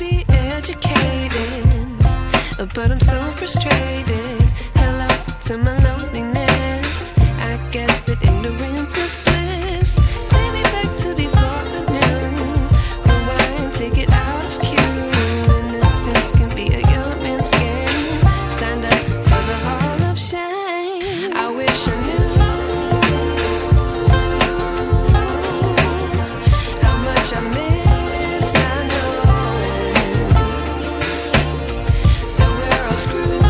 be educated, but I'm so frustrated. Hello to my loneliness. I guess that ignorance is bliss. Take me back to before I knew. Rewind, take it out of cue. Innocence can be a young man's game. Signed up for the hall of shame. I wish I knew how much I miss. I know that we're all screwed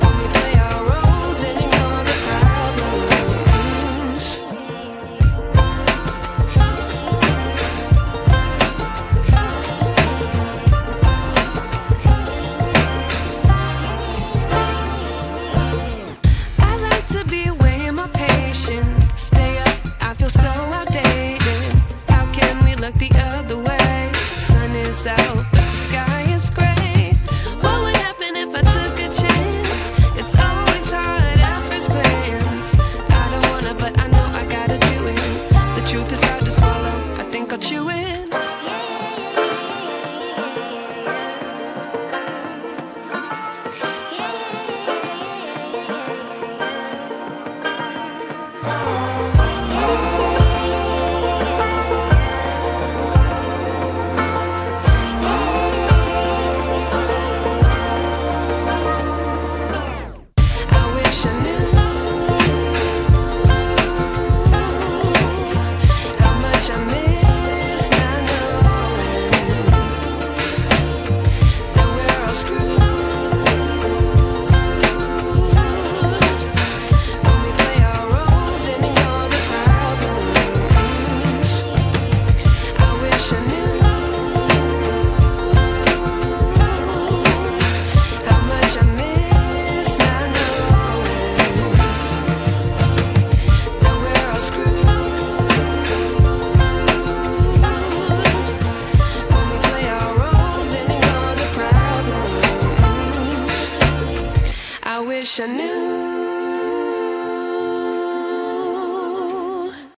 when we play our roles and ignore the problems. I like to be away in my patience. Stay up, I feel so outdated. How can we look the other way? Sun is out, but the sky is gray. What would happen if I took a chance? It's always hard at first glance. I don't wanna, but I know I gotta do it. The truth is hard to swallow, I think I'll chew it.